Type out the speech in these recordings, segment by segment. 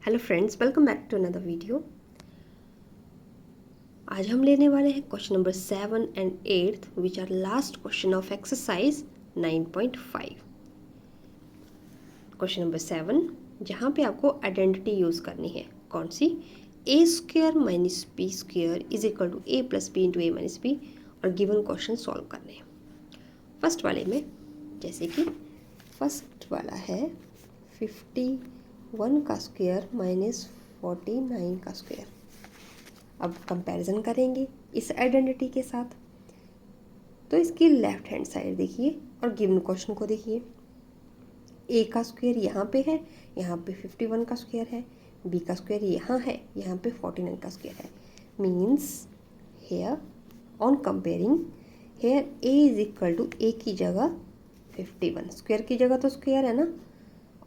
Hello friends, welcome back to another video. आज हम लेने वाले हैं question number 7 and 8 which are last question of exercise 9.5। Question number 7 जहाँ पे आपको आइडेंटिटी यूज़ करनी है। कौन सी? A square minus B square is equal to A plus B into A minus B और गिवन क्वेश्चन सॉल्व करने हैं। फर्स्ट वाले में जैसे कि फर्स्ट वाला है 51 का स्क्वायर माइनस 49 का स्क्वायर। अब कंपैरिजन करेंगे इस आइडेंटिटी के साथ, तो इसकी लेफ्ट हैंड साइड देखिए और गिवन क्वेश्चन को देखिए। ए का स्क्वायर यहाँ पे है, यहाँ पे 51 का स्क्वायर है। बी का स्क्वायर यहाँ है, यहाँ पे 49 का स्क्वायर है। Means here on comparing here A is equal to A की जगह 51, स्क्वायर की जगह तो स्क्वायर है ना,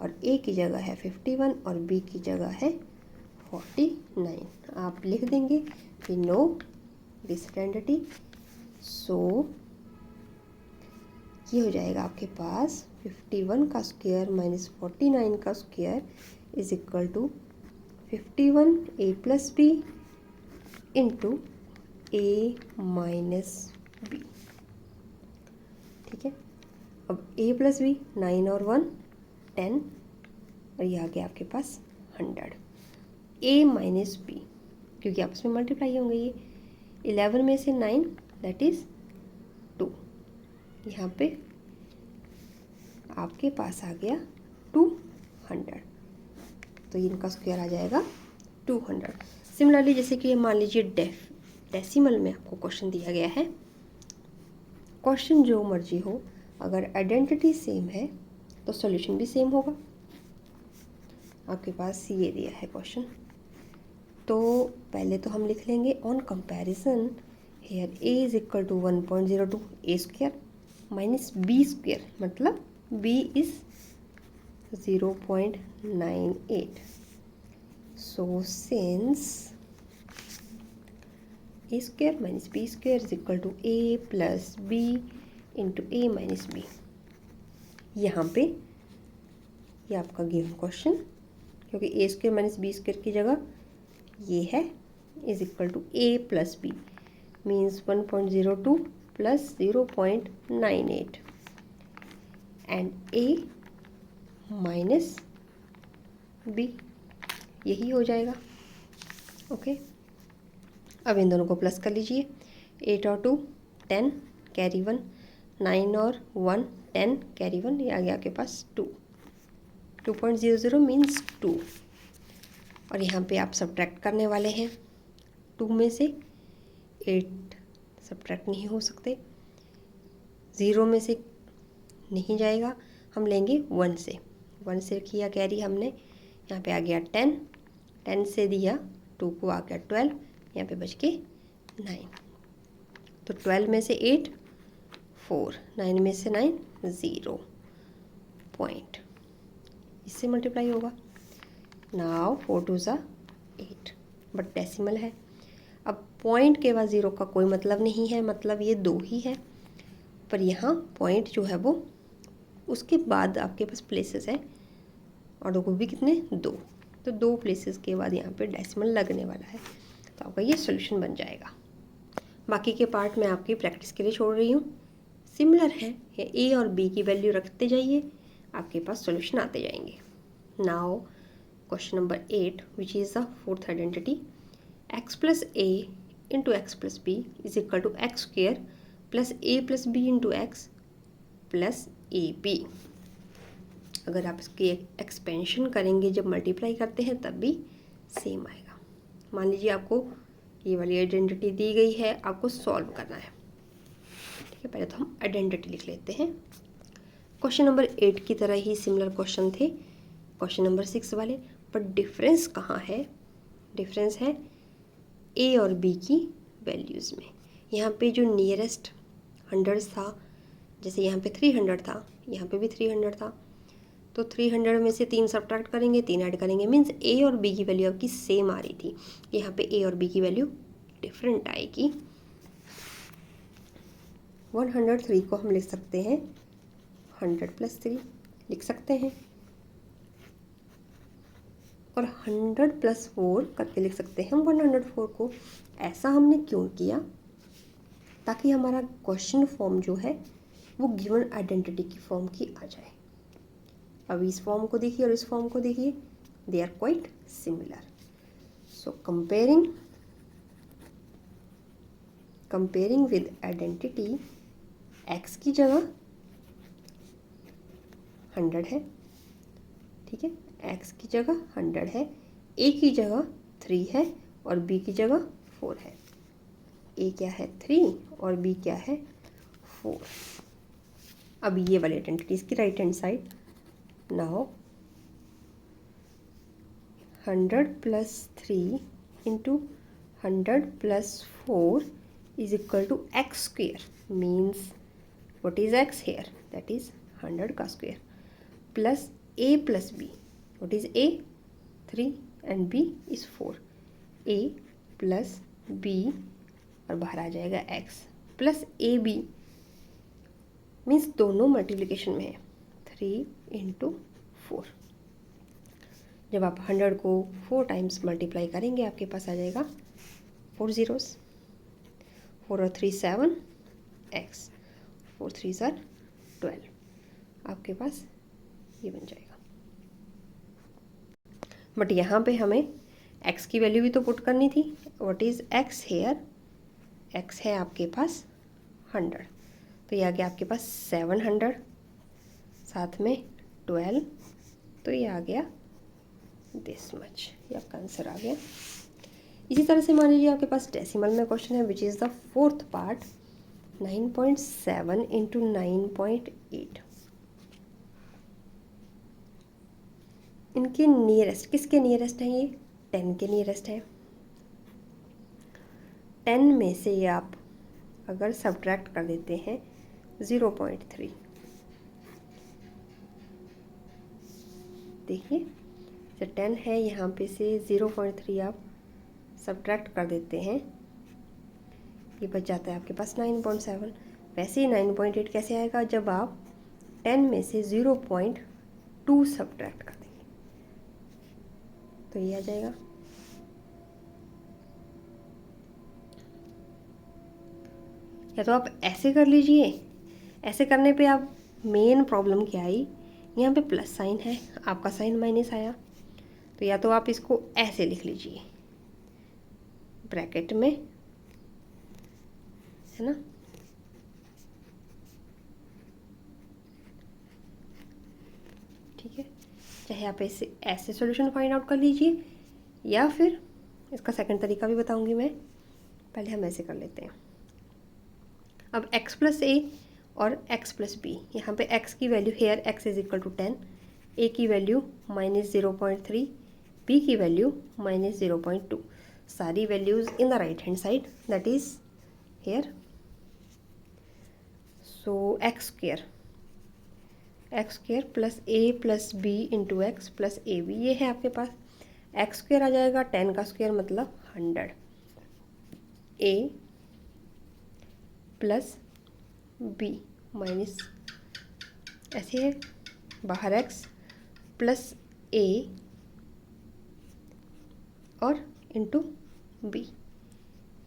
और ए की जगह है 51 और बी की जगह है 49। आप लिख देंगे वी नो दिस आइडेंटिटी। सो ये हो जाएगा आपके पास 51 का स्क्वायर माइनस 49 का square is equal to 51 A plus B into A minus B. ठीक है, अब ए प्लस बी 9 और 1 10 और ये आ गया आपके पास 100। ए माइनस बी क्योंकि आपस में मल्टीप्लाई होंगे, ये 11 में से 9 दैट इज़ 2। यहाँ पे आपके पास आ गया 200, तो इनका स्क्वायर आ जाएगा 200। सिमिलरली जैसे कि मान लीजिए डेसिमल में आपको क्वेश्चन दिया गया है, क्वेश्चन जो मर्जी हो, अगर आइडेंटिटी सेम है तो सॉल्यूशन भी सेम होगा। आपके पास ये दिया है क्वेश्चन, तो पहले तो हम लिख लेंगे on comparison here A is equal to 1.02 A square minus B square, मतलब B is 0.98। So since A square minus B square is equal to A plus B into A minus B, यहाँ पे ये आपका given question, क्योंकि A square minus B square की जगह ये है is equal to A plus B means 1.02 plus 0.98 and A minus B, यही हो जाएगा। ओके, अब इन दोनों को प्लस कर लीजिए। 8 और 2 10 कैरी 1, 9 और 1 10 कैरी 1, ये आ गया आपके पास 2.00 मीन्स 2। और यहाँ पे आप सब्ट्रैक्ट करने वाले हैं, 2 में से 8 सब्ट्रैक्ट नहीं हो सकते, 0 में से नहीं जाएगा, हम लेंगे 1 से। 1 से किया कैरी हमने, यहाँ पे आ गया 10, 10 से दिया 2 को आ गया 12, यहाँ पे बच के 9। तो 12 में से 8 4, 9 में से 9 0 पॉइंट, इससे मल्टीप्लाई होगा। नाउ 4 2 ज़ा 8, बट डेसिमल है। अब पॉइंट के बाद 0 का कोई मतलब नहीं है, मतलब ये 2 ही है, पर यहाँ पॉइंट जो है वो उसके बाद आपके पास प्लेसेस है, और दो को भी कितने 2, तो 2 प्लेसेस के बाद यहाँ पे डेसिमल लगने वाला है, तो आपका ये सोल्यूशन बन जाएगा। बाकी के पार्ट मैं आपकी प्रैक्टिस के लिए छोड़ रही हूँ। सिमिलर है, ए और बी की वैल्यू रखते जाइए, आपके पास सोल्यूशन आते जाएंगे। Now question number 8 which is the fourth identity, x plus a into x plus b is equal to x square plus a plus B into x plus a b. अगर आप इसकी expansion करेंगे, जब multiply करते हैं तब भी same आएगा। मान लीजिए आपको ये वाली आइडेंटिटी दी गई है, आपको सॉल्व करना है। ठीक है, पहले तो हम आइडेंटिटी लिख लेते हैं। क्वेश्चन नंबर 8 की तरह ही सिमिलर क्वेश्चन थे क्वेश्चन नंबर 6 वाले, पर डिफरेंस कहाँ है? डिफरेंस है ए और बी की वैल्यूज़ में। यहाँ पे जो नियरेस्ट 100 था, जैसे यहाँ पे 300 था, यहाँ पे भी 300 था, तो 300 में से 3 सब्ट्रैक्ट करेंगे, 3 ऐड करेंगे, मीन्स ए और बी की वैल्यू आपकी सेम आ रही थी। यहाँ पे ए और बी की वैल्यू डिफरेंट आएगी। 103 को हम लिख सकते हैं 100 प्लस 3 लिख सकते हैं। और 100 + 4 करके लिख सकते हैं हम 104 को। ऐसा हमने क्यों किया? ताकि हमारा क्वेश्चन फॉर्म जो है वो गिवन आइडेंटिटी की फॉर्म की आ जाए। अब इस फॉर्म को देखिए और इस फॉर्म को देखिए, they are quite similar. So comparing with identity, x की जगह 100 है, ठीक है, x की जगह 100 है, a की जगह 3 है और b की जगह 4 है। a क्या है 3 और b क्या है 4। अब ये वाली आइडेंटिटीज की right hand side, now 100 + 3 × 100 + 4 is equal to x square, means what is x here? That is 100 का square plus a plus b. What is a? 3 and b is 4. a plus b और बाहर आ जाएगा x plus ab, means दोनों multiplication में है, 3 × 4। जब आप 100 को 4 टाइम्स मल्टीप्लाई करेंगे आपके पास आ जाएगा 4 zeros, 4 और 3 7 x, 4 3s are 12, आपके पास ये बन जाएगा। बट यहाँ पे हमें x की वैल्यू भी तो पुट करनी थी। What is x here? x है आपके पास 100, तो ये आ गया आपके पास 700, साथ में 12, तो ये आ गया दिस मच, ये आपका आंसर आ गया। इसी तरह से मान लीजिए आपके पास डेसिमल में क्वेश्चन है विच इज़ द 4th पार्ट 9.7 × 9.8। इनके नियरेस्ट, किसके नियरेस्ट हैं? ये 10 के नियरेस्ट है। 10 में से आप अगर सब्ट्रैक्ट कर देते हैं 0.3, देखिए जो 10 है यहाँ पे से 0.3 आप सब्ट्रैक्ट कर देते हैं, ये बच जाता है आपके पास 9.7। वैसे ही 9.8 कैसे आएगा? जब आप 10 में से 0.2 सब्ट्रैक्ट कर देंगे, तो ये आ जाएगा। या तो आप ऐसे कर लीजिए, ऐसे करने पे आप मेन प्रॉब्लम क्या आई, यहाँ पे प्लस साइन है, आपका साइन माइनस आया, तो या तो आप इसको ऐसे लिख लीजिए ब्रैकेट में, है ना, ठीक है, चाहे आप ऐसे सॉल्यूशन फाइंड आउट कर लीजिए, या फिर इसका सेकंड तरीका भी बताऊंगी मैं, पहले हम ऐसे कर लेते हैं। अब x + a और x + b, यहाँ पे x की value here x is equal to 10, a की वैल्यू -0.3, b की वैल्यू -0.2, सारी values in the right hand side, that is here. So x square + a + b × x + ab, ये है आपके पास। x square आ जाएगा 10 का स्क्वायर मतलब 100, a + b माइनस ऐसे है, बाहर x + a और इंटू b,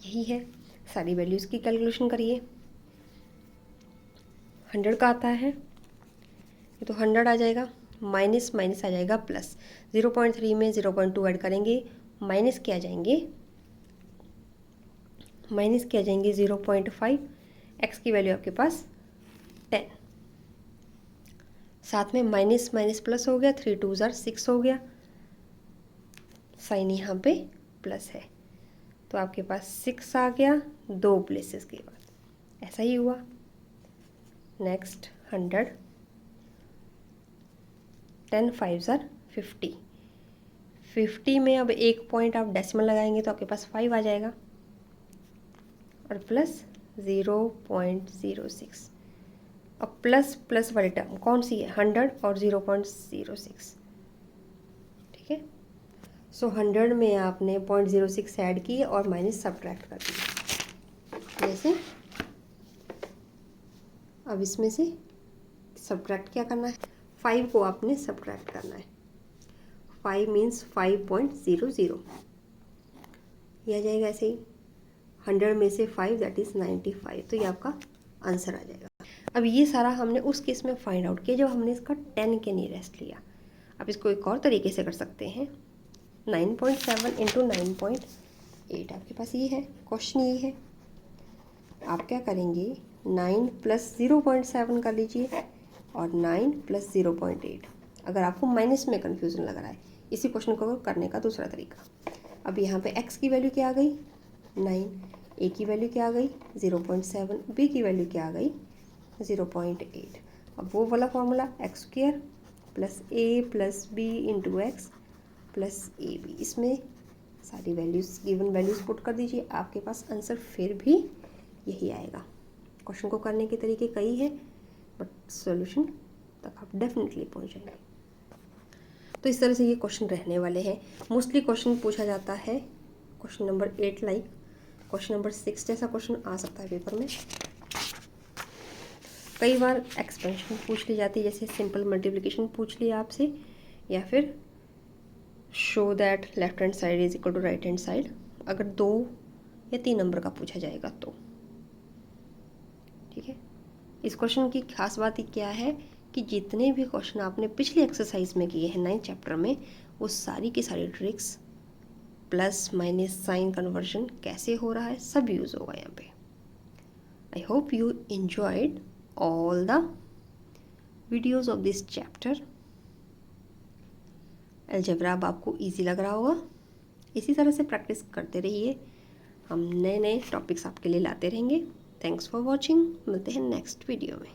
यही है। सारी वैल्यूज़ की कैलकुलेशन करिए। 100 का आता है, ये तो 100 आ जाएगा, माइनस माइनस आ जाएगा प्लस, 0.3 में 0.2 ऐड करेंगे, माइनस के आ जाएंगे 0.5, x की वैल्यू आपके पास 10, साथ में माइनस माइनस प्लस हो गया, 3 2s are 6 हो गया, साइन यहाँ पे प्लस है, तो आपके पास 6 आ गया 2 प्लेसेस के बाद, ऐसा ही हुआ। नेक्स्ट 100, 10 5s are 50, 50 में अब एक पॉइंट आप डेसिमल लगाएंगे तो आपके पास 5 आ जाएगा, और प्लस 0.06, और प्लस प्लस वाली टर्म कौन सी है? 100 और 0.06, ठीक है। सो 100 में आपने 0.06 ऐड किए और माइनस सब्ट्रैक्ट कर दिया, जैसे अब इसमें से सब्ट्रैक्ट क्या करना है? 5 को आपने सब्ट्रैक्ट करना है, 5 मीन्स 5.00, ये आ जाएगा ऐसे ही। 100 में से 5 दैट इज़ 95, तो ये आपका आंसर आ जाएगा। अब ये सारा हमने उस केस में फाइंड आउट किया जब हमने इसका 10 के नियरेस्ट लिया। अब इसको एक और तरीके से कर सकते हैं। 9.7 इंटू 9.8 आपके पास ये है, क्वेश्चन ये है। आप क्या करेंगे, 9 प्लस 0.7 कर लीजिए और 9 प्लस 0.8। अगर आपको माइनस में कन्फ्यूज़न लग रहा है, इसी क्वेश्चन को करने का दूसरा तरीका। अब यहाँ पे x की वैल्यू क्या आ गई 9, a की वैल्यू क्या आ गई 0.7, b की वैल्यू क्या आ गई 0.8। अब वो वाला formula x square plus a plus B into x plus a b, इसमें सारी वैल्यूज़ गिवन वैल्यूज़ पुट कर दीजिए, आपके पास आंसर फिर भी यही आएगा। क्वेश्चन को करने के तरीके कई हैं, बट सॉल्यूशन तक आप डेफिनेटली पहुंच जाएंगे। तो इस तरह से ये क्वेश्चन रहने वाले हैं। मोस्टली क्वेश्चन पूछा जाता है question number 8 like question number 6 जैसा क्वेश्चन आ सकता है पेपर में। कई बार एक्सपेंशन पूछ ली जाती है, जैसे सिंपल मल्टीप्लिकेशन पूछ लिया आपसे, या फिर show that left hand side is equal to right hand side, अगर 2 या 3 नंबर का पूछा जाएगा तो। ठीक है, इस क्वेश्चन की खास बात ही क्या है कि जितने भी क्वेश्चन आपने पिछले एक्सरसाइज में किए हैं 9th चैप्टर में, वो सारी की सारी tricks, plus minus sign conversion कैसे हो रहा है, सब यूज़ होगा यहाँ पे। I hope you enjoyed all the videos of this chapter। Algebra अब आपको ईजी लग रहा होगा। इसी तरह से प्रैक्टिस करते रहिए, हम नए नए टॉपिक्स आपके लिए लाते रहेंगे। थैंक्स फॉर वॉचिंग, मिलते हैं नेक्स्ट वीडियो में।